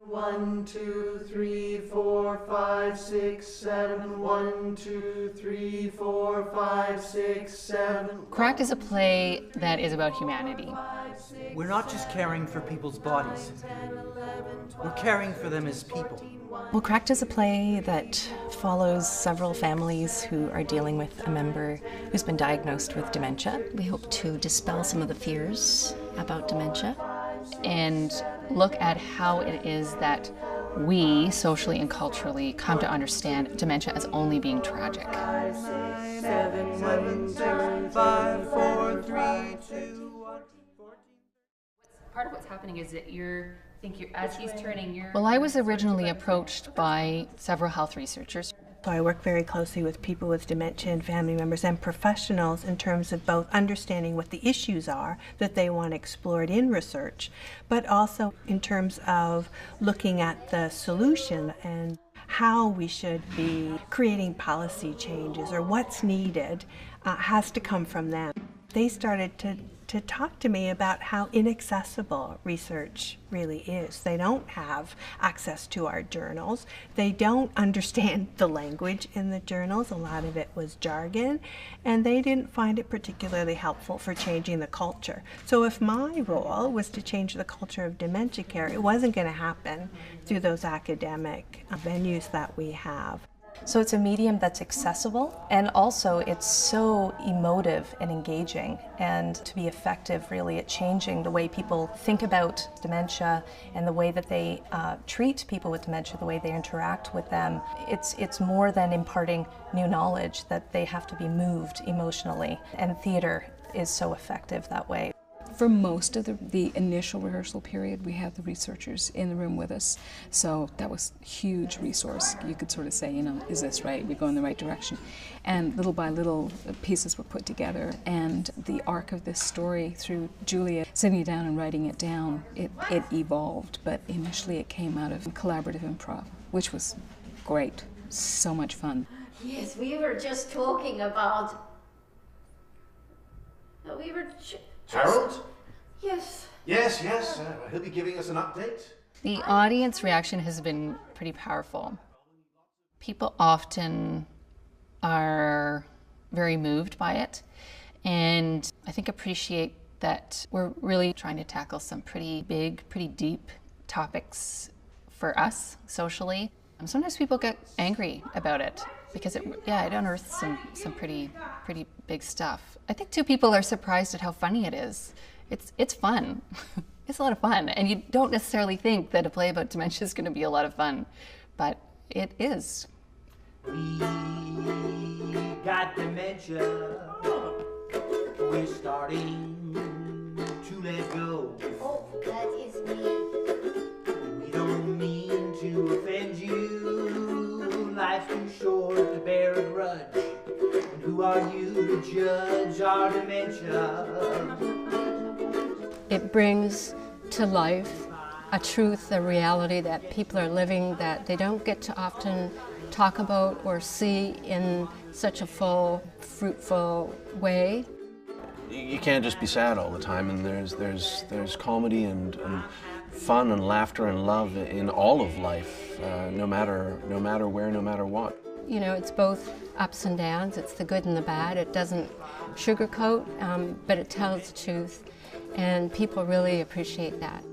1, 2, 3, 4, 5, 6, 7. 1, 2, 3, 4, 5, 6, 7. Cracked is a play that is about humanity. We're not just caring for people's bodies. We're caring for them as people. Well, Cracked is a play that follows several families who are dealing with a member who's been diagnosed with dementia. We hope to dispel some of the fears about dementia And look at how it is that we, socially and culturally, come to understand dementia as only being tragic. 5, 6, 7, 1, 2, 5, 4, 3, 2, 1, 14. Part of what's happening is that as he's turning, Well, I was originally approached by several health researchers. So I work very closely with people with dementia and family members and professionals in terms of both understanding what the issues are that they want explored in research, but also in terms of looking at the solution and how we should be creating policy changes or what's needed has to come from them. They started to talk to me about how inaccessible research really is. They don't have access to our journals. They don't understand the language in the journals. A lot of it was jargon, and they didn't find it particularly helpful for changing the culture. So if my role was to change the culture of dementia care, it wasn't going to happen through those academic venues that we have. So it's a medium that's accessible, and also it's so emotive and engaging, and to be effective really at changing the way people think about dementia and the way that they treat people with dementia, the way they interact with them. It's more than imparting new knowledge, that they have to be moved emotionally, and theater is so effective that way. For most of the initial rehearsal period, we had the researchers in the room with us, so that was a huge resource. You could sort of say, is this right? We're going the right direction. And little by little, pieces were put together, and the arc of this story through Julia sitting it down and writing it down, it evolved, but initially it came out of collaborative improv, which was great, so much fun. Yes, we were just talking about... Harold? Yes. Yes. He'll be giving us an update. The audience reaction has been pretty powerful. People often are very moved by it, and I think appreciate that we're really trying to tackle some pretty big, pretty deep topics for us socially. Sometimes people get angry about it because it unearths some pretty big stuff. I think too, people are surprised at how funny it is. It's fun. It's a lot of fun, and you don't necessarily think that a play about dementia is going to be a lot of fun, but it is. We got dementia. We're starting to let go. Oh, that is me. We don't mean to offend you. Life's too short to bear a grudge. And who are you to judge our dementia? It brings to life a truth, a reality that people are living that they don't get to often talk about or see in such a full, fruitful way. You can't just be sad all the time, and there's comedy and fun and laughter and love in all of life, no matter where, no matter what. It's both ups and downs. It's the good and the bad. It doesn't sugarcoat, but it tells the truth, and people really appreciate that.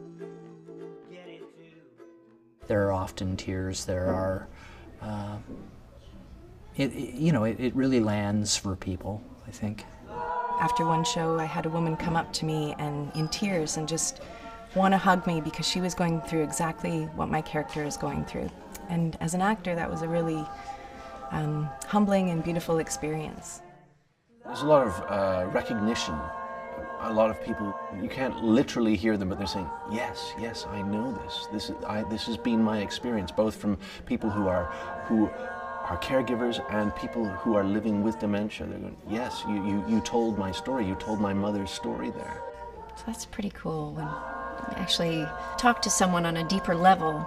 There are often tears. There are, it really lands for people, I think. After one show, I had a woman come up to me and in tears and just want to hug me because she was going through exactly what my character is going through. And as an actor, that was a really humbling and beautiful experience. There's a lot of recognition. A lot of people, you can't literally hear them, but they're saying, yes, I know this. This has been my experience, both from people who are caregivers and people who are living with dementia. They're going, yes, you told my story. You told my mother's story there. So that's pretty cool when you actually talk to someone on a deeper level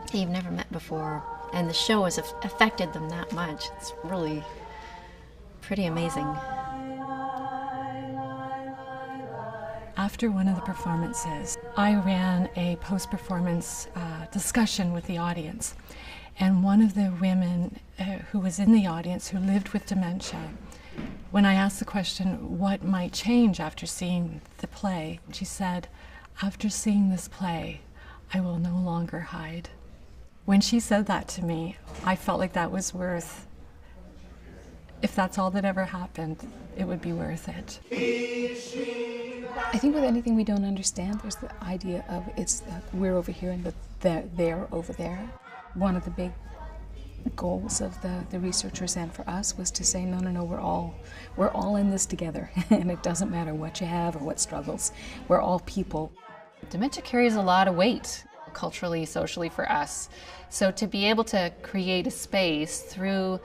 that you've never met before, and the show has affected them that much. It's really pretty amazing. After one of the performances, I ran a post-performance discussion with the audience. And one of the women who was in the audience who lived with dementia, when I asked the question, what might change after seeing the play, she said, after seeing this play, I will no longer hide. When she said that to me, I felt like that was worth, if that's all that ever happened, it would be worth it. I think with anything we don't understand, there's the idea of we're over here and they're over there. One of the big goals of the researchers and for us was to say, no, we're all in this together, and it doesn't matter what you have or what struggles. We're all people. Dementia carries a lot of weight, culturally, socially, for us. So to be able to create a space through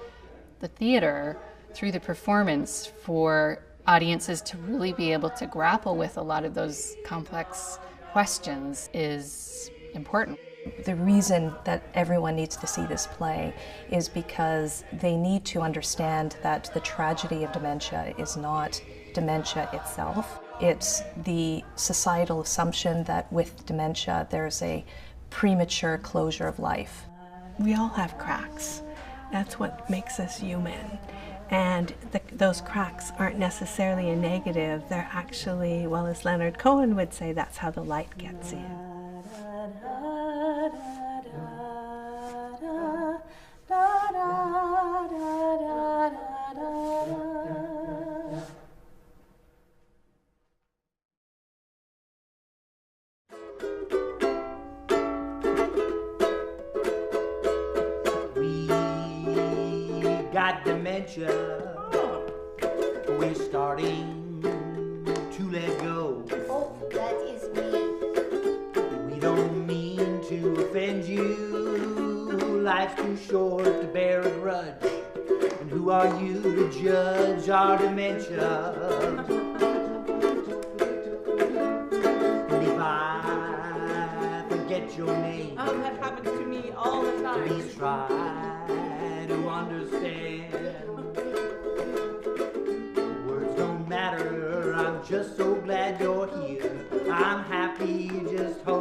the theater, through the performance, for audiences to really be able to grapple with a lot of those complex questions is important. The reason that everyone needs to see this play is because they need to understand that the tragedy of dementia is not dementia itself. It's the societal assumption that with dementia there's a premature closure of life. We all have cracks. That's what makes us human. And those cracks aren't necessarily a negative. They're actually, well, as Leonard Cohen would say, that's how the light gets in. Got dementia. We're starting to let go. Oh, that is me. We don't mean to offend you. Life's too short to bear a grudge. And who are you to judge our dementia? And if I forget your name, that happens to me all the time. please try to understand. Words don't matter, I'm just so glad you're here. I'm happy just holding